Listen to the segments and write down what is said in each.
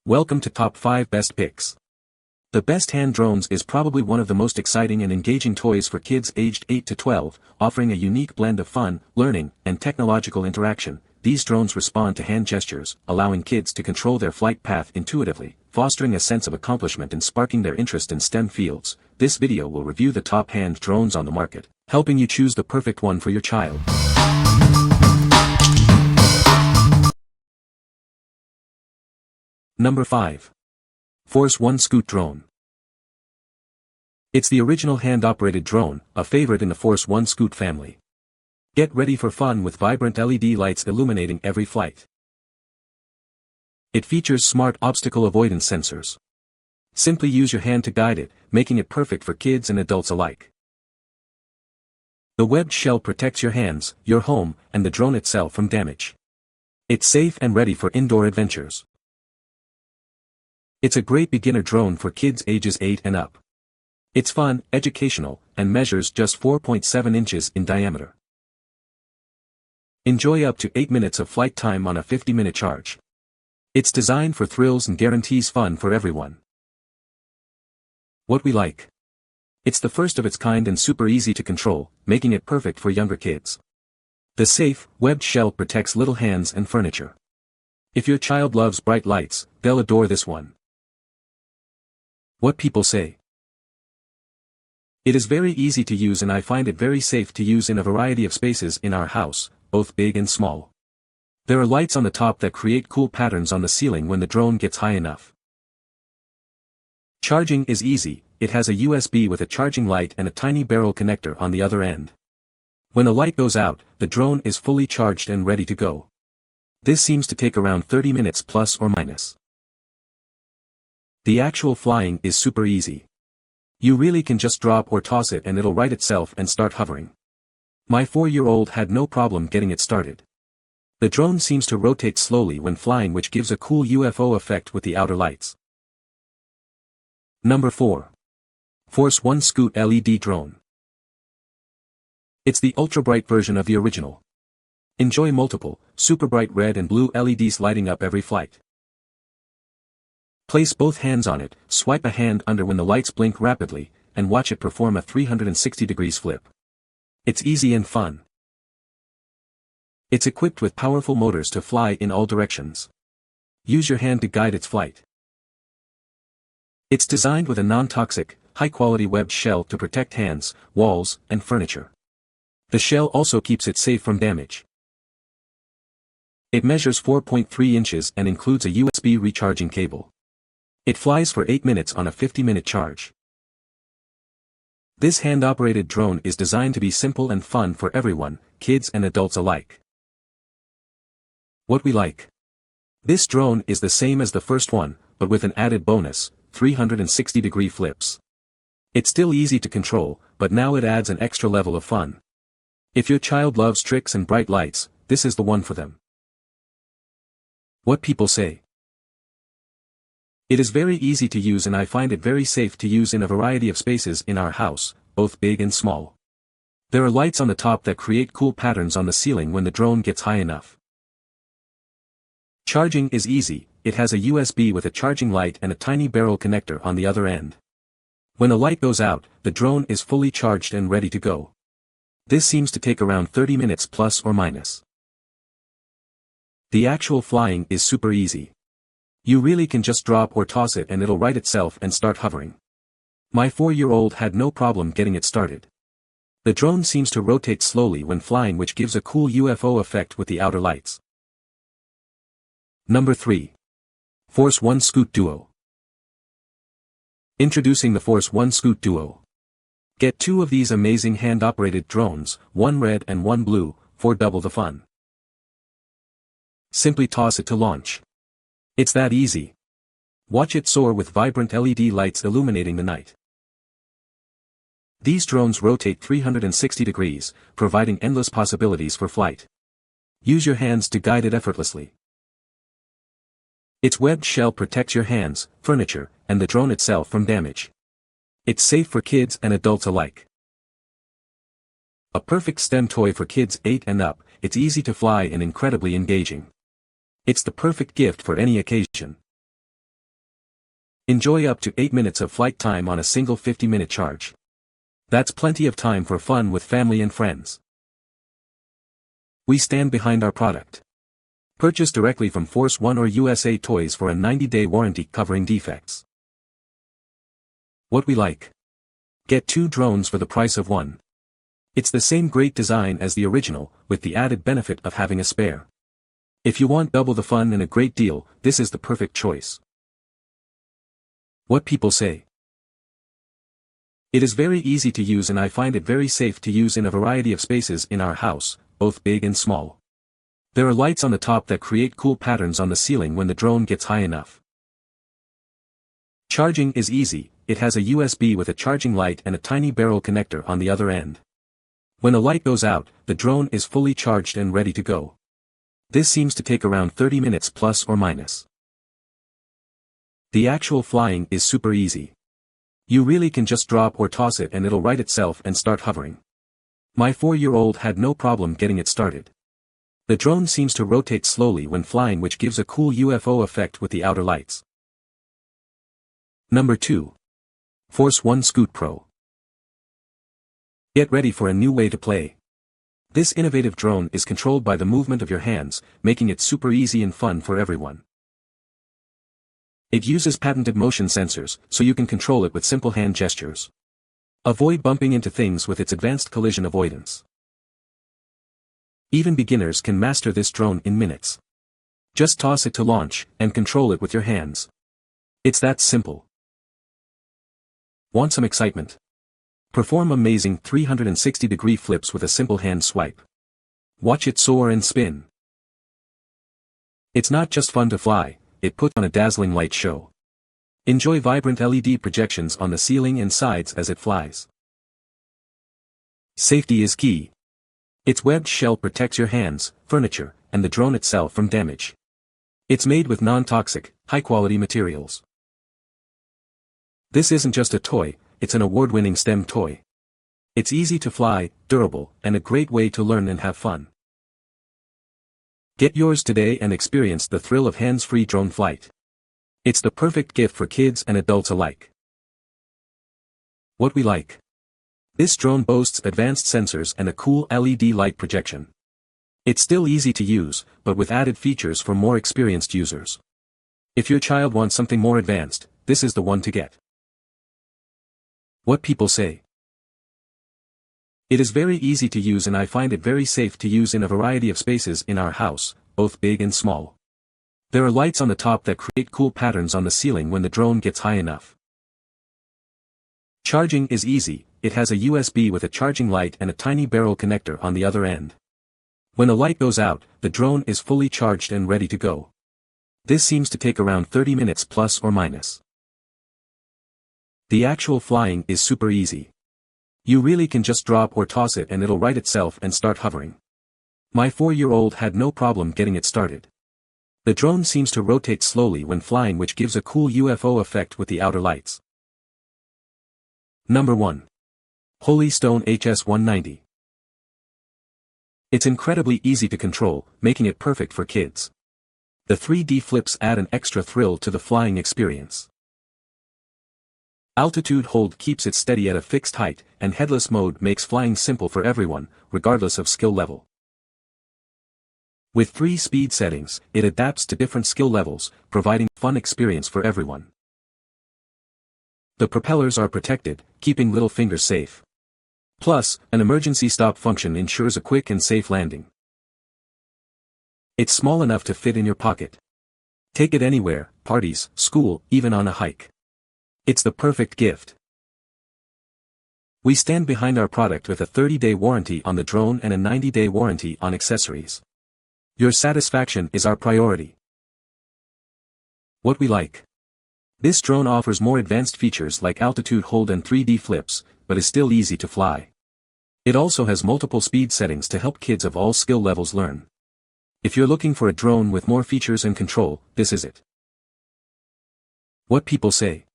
Welcome to Top 5 Best Picks. The Best Hand Drones is probably one of the most exciting and engaging toys for kids aged 8 to 12, offering a unique blend of fun, learning, and technological interaction. These drones respond to hand gestures, allowing kids to control their flight path intuitively, fostering a sense of accomplishment and sparking their interest in STEM fields. This video will review the top hand drones on the market, helping you choose the perfect one for your child. Number 5. Force1 Scoot Drone. It's the original hand-operated drone, a favorite in the Force1 Scoot family. Get ready for fun with vibrant LED lights illuminating every flight. It features smart obstacle avoidance sensors. Simply use your hand to guide it, making it perfect for kids and adults alike. The webbed shell protects your hands, your home, and the drone itself from damage. It's safe and ready for indoor adventures. It's a great beginner drone for kids ages 8 and up. It's fun, educational, and measures just 4.7 inches in diameter. Enjoy up to 8 minutes of flight time on a 50-minute charge. It's designed for thrills and guarantees fun for everyone. What we like. It's the first of its kind and super easy to control, making it perfect for younger kids. The safe, webbed shell protects little hands and furniture. If your child loves bright lights, they'll adore this one. What people say. It is very easy to use and I find it very safe to use in a variety of spaces in our house, both big and small. There are lights on the top that create cool patterns on the ceiling when the drone gets high enough. Charging is easy. It has a USB with a charging light and a tiny barrel connector on the other end. When the light goes out, the drone is fully charged and ready to go. This seems to take around 30 minutes plus or minus. The actual flying is super easy. You really can just drop or toss it and it'll right itself and start hovering. My 4-year-old had no problem getting it started. The drone seems to rotate slowly when flying, which gives a cool UFO effect with the outer lights. Number 4. Force1 Scoot LED Drone. It's the ultra-bright version of the original. Enjoy multiple, super bright red and blue LEDs lighting up every flight. Place both hands on it, swipe a hand under when the lights blink rapidly, and watch it perform a 360 degrees flip. It's easy and fun. It's equipped with powerful motors to fly in all directions. Use your hand to guide its flight. It's designed with a non-toxic, high-quality webbed shell to protect hands, walls, and furniture. The shell also keeps it safe from damage. It measures 4.3 inches and includes a USB recharging cable. It flies for 8 minutes on a 50-minute charge. This hand-operated drone is designed to be simple and fun for everyone, kids and adults alike. What we like. This drone is the same as the first one, but with an added bonus, 360-degree flips. It's still easy to control, but now it adds an extra level of fun. If your child loves tricks and bright lights, this is the one for them. What people say. It is very easy to use and I find it very safe to use in a variety of spaces in our house, both big and small. There are lights on the top that create cool patterns on the ceiling when the drone gets high enough. Charging is easy. It has a USB with a charging light and a tiny barrel connector on the other end. When the light goes out, the drone is fully charged and ready to go. This seems to take around 30 minutes plus or minus. The actual flying is super easy. You really can just drop or toss it and it'll right itself and start hovering. My 4-year-old had no problem getting it started. The drone seems to rotate slowly when flying, which gives a cool UFO effect with the outer lights. Number 3. Force1 Scoot Duo. Introducing the Force1 Scoot Duo. Get 2 of these amazing hand-operated drones, one red and one blue, for double the fun. Simply toss it to launch. It's that easy. Watch it soar with vibrant LED lights illuminating the night. These drones rotate 360 degrees, providing endless possibilities for flight. Use your hands to guide it effortlessly. Its webbed shell protects your hands, furniture, and the drone itself from damage. It's safe for kids and adults alike. A perfect STEM toy for kids 8 and up, it's easy to fly and incredibly engaging. It's the perfect gift for any occasion. Enjoy up to 8 minutes of flight time on a single 50-minute charge. That's plenty of time for fun with family and friends. We stand behind our product. Purchase directly from Force1 or USA Toys for a 90-day warranty covering defects. What we like. Get 2 drones for the price of 1. It's the same great design as the original, with the added benefit of having a spare. If you want double the fun and a great deal, this is the perfect choice. What people say. It is very easy to use and I find it very safe to use in a variety of spaces in our house, both big and small. There are lights on the top that create cool patterns on the ceiling when the drone gets high enough. Charging is easy, it has a USB with a charging light and a tiny barrel connector on the other end. When the light goes out, the drone is fully charged and ready to go. This seems to take around 30 minutes plus or minus. The actual flying is super easy. You really can just drop or toss it and it'll right itself and start hovering. My 4-year-old had no problem getting it started. The drone seems to rotate slowly when flying, which gives a cool UFO effect with the outer lights. Number 2. Force1 Scoot Pro. Get ready for a new way to play. This innovative drone is controlled by the movement of your hands, making it super easy and fun for everyone. It uses patented motion sensors, so you can control it with simple hand gestures. Avoid bumping into things with its advanced collision avoidance. Even beginners can master this drone in minutes. Just toss it to launch, and control it with your hands. It's that simple. Want some excitement? Perform amazing 360-degree flips with a simple hand swipe. Watch it soar and spin. It's not just fun to fly, it puts on a dazzling light show. Enjoy vibrant LED projections on the ceiling and sides as it flies. Safety is key. Its webbed shell protects your hands, furniture, and the drone itself from damage. It's made with non-toxic, high-quality materials. This isn't just a toy, it's an award-winning STEM toy. It's easy to fly, durable, and a great way to learn and have fun. Get yours today and experience the thrill of hands-free drone flight. It's the perfect gift for kids and adults alike. What we like. This drone boasts advanced sensors and a cool LED light projection. It's still easy to use, but with added features for more experienced users. If your child wants something more advanced, this is the one to get. What people say. It is very easy to use and I find it very safe to use in a variety of spaces in our house, both big and small. There are lights on the top that create cool patterns on the ceiling when the drone gets high enough. Charging is easy, it has a USB with a charging light and a tiny barrel connector on the other end. When the light goes out, the drone is fully charged and ready to go. This seems to take around 30 minutes plus or minus. The actual flying is super easy. You really can just drop or toss it and it'll right itself and start hovering. My 4-year-old had no problem getting it started. The drone seems to rotate slowly when flying, which gives a cool UFO effect with the outer lights. Number 1. Holy Stone HS190. It's incredibly easy to control, making it perfect for kids. The 3D flips add an extra thrill to the flying experience. Altitude hold keeps it steady at a fixed height, and headless mode makes flying simple for everyone, regardless of skill level. With 3 speed settings, it adapts to different skill levels, providing a fun experience for everyone. The propellers are protected, keeping little fingers safe. Plus, an emergency stop function ensures a quick and safe landing. It's small enough to fit in your pocket. Take it anywhere, parties, school, even on a hike. It's the perfect gift. We stand behind our product with a 30-day warranty on the drone and a 90-day warranty on accessories. Your satisfaction is our priority. What we like. This drone offers more advanced features like altitude hold and 3D flips, but is still easy to fly. It also has multiple speed settings to help kids of all skill levels learn. If you're looking for a drone with more features and control, this is it. What people say.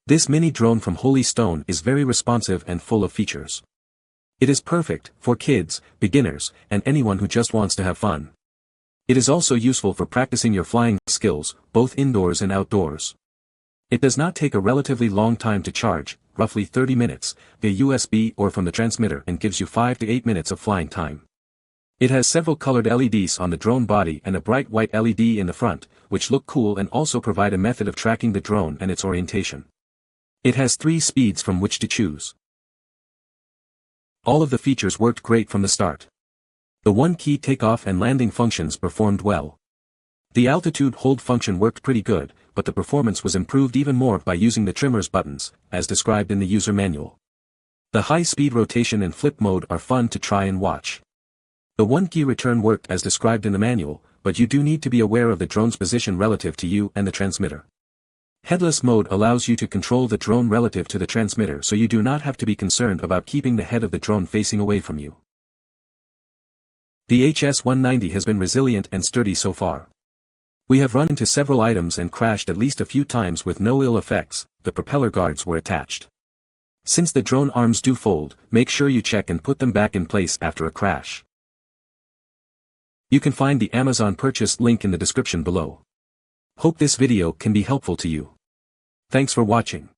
This mini drone from Holy Stone is very responsive and full of features. It is perfect for kids, beginners, and anyone who just wants to have fun. It is also useful for practicing your flying skills, both indoors and outdoors. It does not take a relatively long time to charge, roughly 30 minutes, via USB or from the transmitter, and gives you 5 to 8 minutes of flying time. It has several colored LEDs on the drone body and a bright white LED in the front, which look cool and also provide a method of tracking the drone and its orientation. It has 3 speeds from which to choose. All of the features worked great from the start. The one-key takeoff and landing functions performed well. The altitude hold function worked pretty good, but the performance was improved even more by using the trimmers buttons, as described in the user manual. The high-speed rotation and flip mode are fun to try and watch. The one-key return worked as described in the manual, but you do need to be aware of the drone's position relative to you and the transmitter. Headless mode allows you to control the drone relative to the transmitter, so you do not have to be concerned about keeping the head of the drone facing away from you. The HS-190 has been resilient and sturdy so far. We have run into several items and crashed at least a few times with no ill effects. The propeller guards were attached. Since the drone arms do fold, make sure you check and put them back in place after a crash. You can find the Amazon purchase link in the description below. Hope this video can be helpful to you. Thanks for watching.